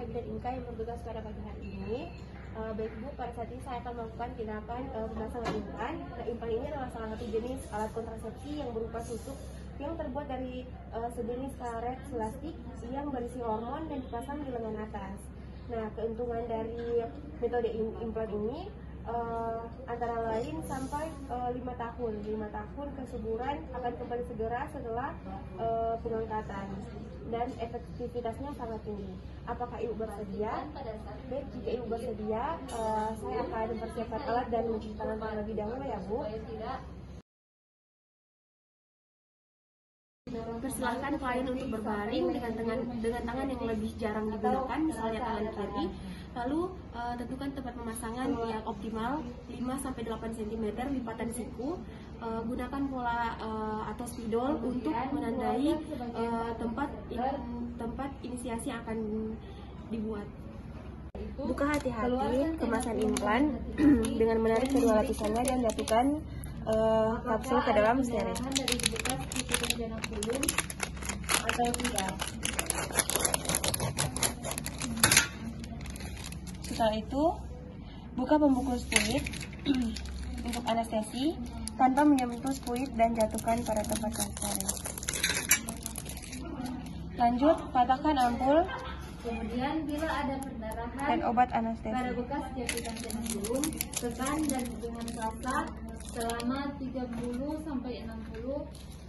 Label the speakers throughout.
Speaker 1: Ari dan Inka yang bertugas pada pagi hari ini. Baik Bu, pada saat ini saya akan melakukan tindakan pemasangan implan. Nah, implan ini adalah salah satu jenis alat kontrasepsi yang berupa susuk yang terbuat dari sejenis karet plastik yang berisi hormon dan dipasang di lengan atas. Nah, keuntungan dari metode implan ini antara lain sampai 5 tahun. 5 tahun kesuburan akan kembali segera setelah pengangkatan dan efektivitasnya sangat tinggi. Apakah Ibu bersedia? Baik, jika Ibu bersedia, saya akan mempersiapkan alat dan mencuci tangan terlebih dahulu ya Bu. Persilahkan klien untuk berbaring dengan tangan yang lebih jarang digunakan, misalnya tangan kiri. Lalu tentukan tempat pemasangan yang optimal 5-8 cm lipatan siku. Gunakan pola atau spidol untuk menandai tempat inisiasi akan dibuat. Buka hati-hati kemasan implan dengan menarik kedua lapisannya dan masukkan kapsul ke dalam steril. Dari bekas titipan janak belum atau tidak. Setelah itu, buka pembungkus fluid untuk anestesi tanpa menyentuh fluid dan jatuhkan pada tempat yang steril. Lanjut, patahkan ampul.
Speaker 2: Kemudian bila ada perdarahan
Speaker 1: dan obat anestesi
Speaker 2: pada bekas jahitan janak belum, tekan dan dengan rasa selama 30-60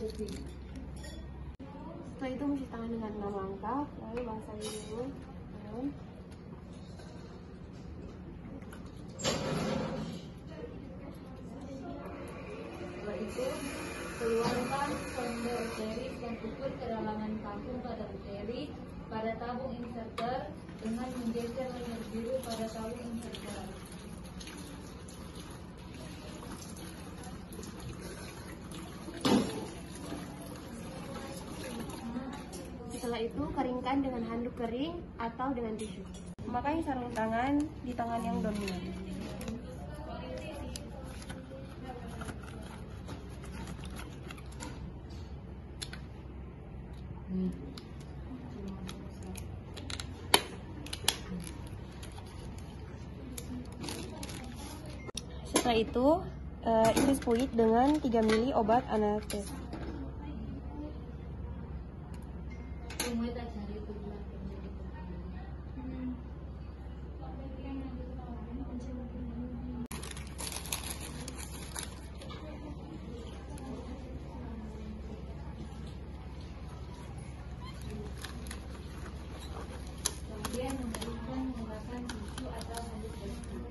Speaker 2: detik.
Speaker 1: Setelah itu mencuci tangan dengan 6 langkah, lalu basahi dulu.
Speaker 2: Setelah itu keluarkan sonde uteris dan ukur kedalaman kantong pada uteris pada tabung inserter dengan mengeser leher biru pada tabung inserter.
Speaker 1: Setelah itu keringkan dengan handuk kering atau dengan tisu. Memakai sarung tangan di tangan yang dominan. Setelah itu, iris fluid dengan 3 ml obat anestesi.
Speaker 2: Kemudian memberikan menggunakan tisu atau handuk bersih.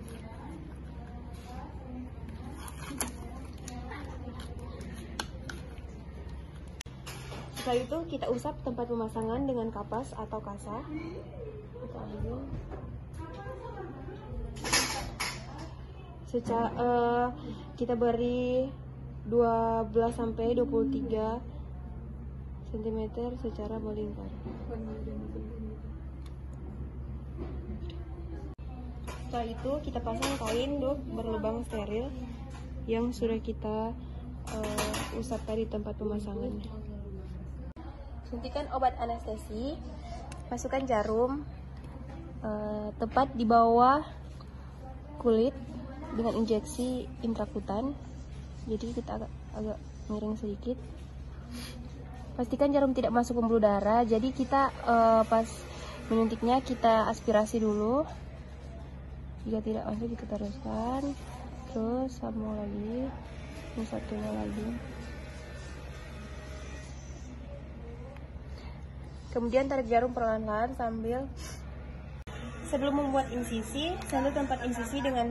Speaker 1: Setelah itu kita usap tempat pemasangan dengan kapas atau kasa. Kita beri 12-23 cm secara melingkar. Setelah itu kita pasang kain dok berlubang steril yang sudah kita usap tadi tempat pemasangannya. Suntikan obat anestesi, masukkan jarum tepat di bawah kulit dengan injeksi intrakutan. Jadi kita agak miring sedikit. Pastikan jarum tidak masuk pembuluh darah. Jadi kita pas menyuntiknya kita aspirasi dulu. Jika tidak masuk kita teruskan, terus sambung lagi, ini satunya lagi. Kemudian tarik jarum perlahan-lahan sambil sebelum membuat insisi, sentuh tempat insisi dengan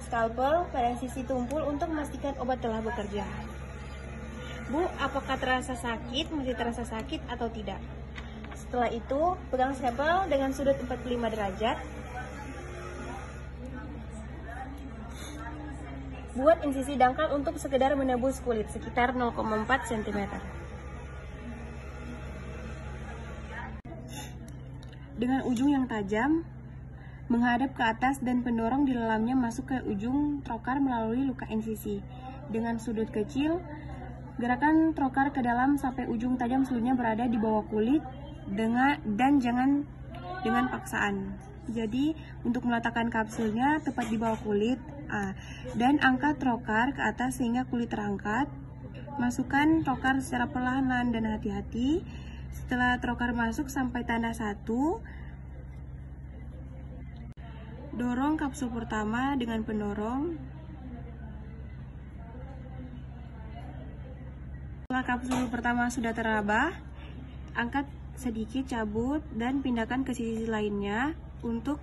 Speaker 1: scalpel pada sisi tumpul untuk memastikan obat telah bekerja. Bu, apakah terasa sakit, masih terasa sakit atau tidak? Setelah itu, pegang scalpel dengan sudut 45 derajat. Buat insisi dangkal untuk sekedar menembus kulit sekitar 0,4 cm. Dengan ujung yang tajam menghadap ke atas dan pendorong di dalamnya masuk ke ujung trokar melalui luka insisi. Dengan sudut kecil, gerakan trokar ke dalam sampai ujung tajam seluruhnya berada di bawah kulit dan jangan dengan paksaan. Jadi untuk meletakkan kapsulnya tepat di bawah kulit dan angkat trokar ke atas sehingga kulit terangkat. Masukkan trokar secara perlahan dan hati-hati. Setelah trokar masuk sampai tanda 1, dorong kapsul pertama dengan pendorong. Setelah kapsul pertama sudah teraba, angkat sedikit, cabut, dan pindahkan ke sisi lainnya. Untuk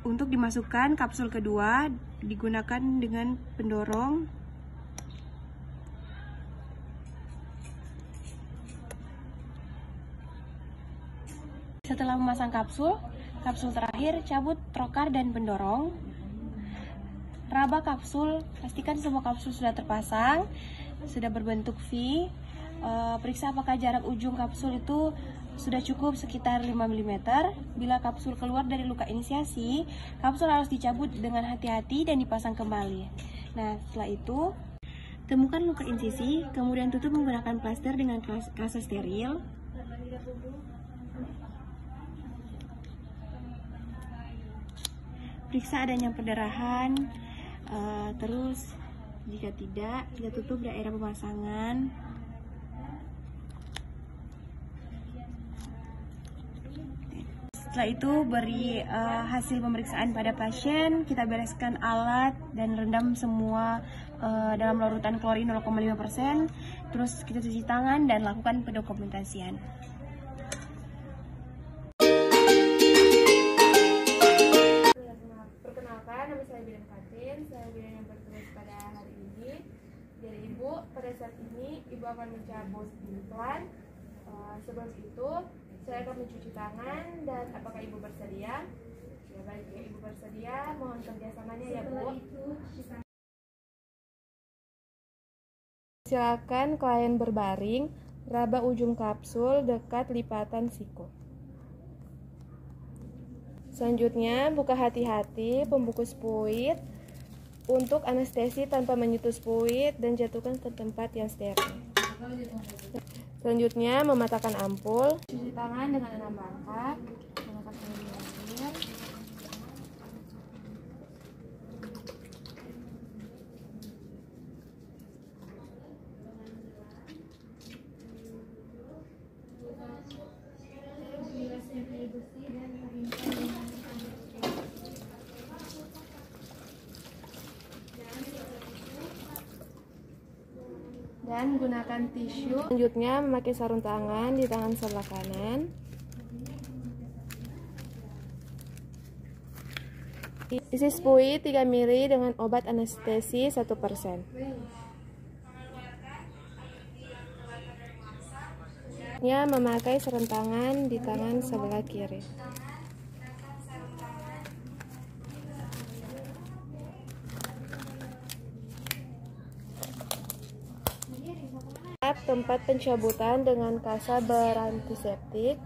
Speaker 1: dimasukkan kapsul kedua, digunakan dengan pendorong. Setelah memasang kapsul terakhir, cabut trokar dan pendorong. Raba kapsul, pastikan semua kapsul sudah terpasang, sudah berbentuk V. Periksa apakah jarak ujung kapsul itu sudah cukup sekitar 5 mm. Bila kapsul keluar dari luka inisiasi, kapsul harus dicabut dengan hati-hati dan dipasang kembali. Nah, setelah itu, temukan luka insisi, kemudian tutup menggunakan plaster dengan kasa steril. Periksa adanya perdarahan, terus jika tidak, kita tutup daerah pemasangan. Setelah itu beri hasil pemeriksaan pada pasien, kita bereskan alat dan rendam semua dalam larutan klorin 0,5%. Terus kita cuci tangan dan lakukan pendokumentasian.
Speaker 3: Perkenalkan, nama saya Bidan Fatin. Saya Bidan yang bertugas pada hari ini. Dari Ibu, pada saat ini Ibu akan mencabut implan. Sebelum itu, saya akan mencuci tangan. Dan apakah Ibu bersedia? Ya baik, ya Ibu bersedia. Mohon kerjasamanya ya Bu. Silakan klien berbaring, raba ujung kapsul dekat lipatan siku. Selanjutnya, buka hati-hati pembungkus fluid untuk anestesi tanpa menyentuh fluid dan jatuhkan ke tempat yang steril. Selanjutnya, mematakan ampul. Cuci tangan dengan 6 langkah. Menggunakan air mengalir. Dan gunakan tisu. Selanjutnya memakai sarung tangan di tangan sebelah kanan. Isi spui 3 ml dengan obat anestesi 1%. Memakai sarung tangan di tangan sebelah kiri. Tempat pencabutan dengan kasa berantiseptik.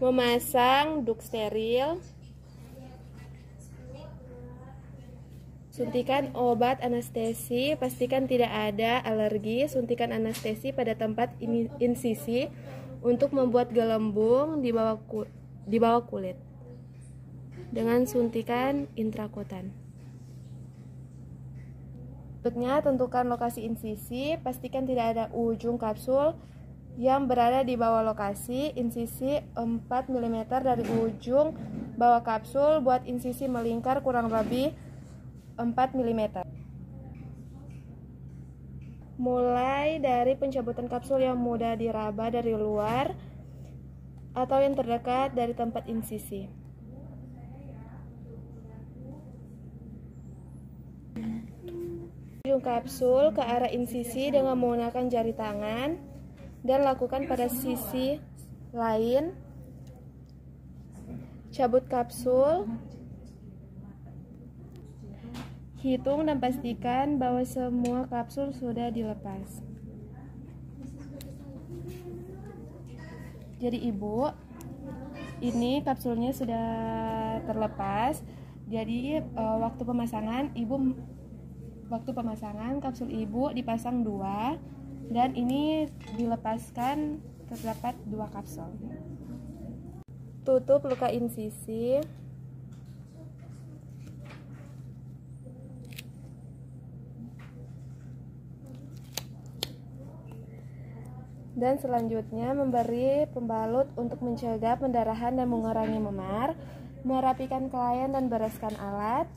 Speaker 3: Memasang duk steril. Suntikan obat anestesi, pastikan tidak ada alergi. Suntikan anestesi pada tempat insisi untuk membuat gelembung di bawah kulit dengan suntikan intrakutan. Berikutnya, tentukan lokasi insisi, pastikan tidak ada ujung kapsul yang berada di bawah lokasi insisi 4 mm dari ujung bawah kapsul. Buat insisi melingkar kurang lebih 4 mm. Mulai dari pencabutan kapsul yang mudah diraba dari luar atau yang terdekat dari tempat insisi. Ujung kapsul ke arah insisi dengan menggunakan jari tangan dan lakukan pada sisi lain. Cabut kapsul. Hitung dan pastikan bahwa semua kapsul sudah dilepas. Jadi Ibu, ini kapsulnya sudah terlepas. Jadi waktu pemasangan kapsul Ibu dipasang 2 Dan ini dilepaskan terdapat 2 kapsul. Tutup luka insisi. Dan selanjutnya memberi pembalut untuk mencegah pendarahan dan mengurangi memar, merapikan kelainan dan bereskan alat,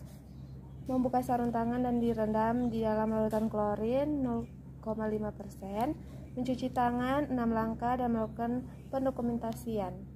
Speaker 3: membuka sarung tangan dan direndam di dalam larutan klorin 0,5%, mencuci tangan 6 langkah dan melakukan pendokumentasian.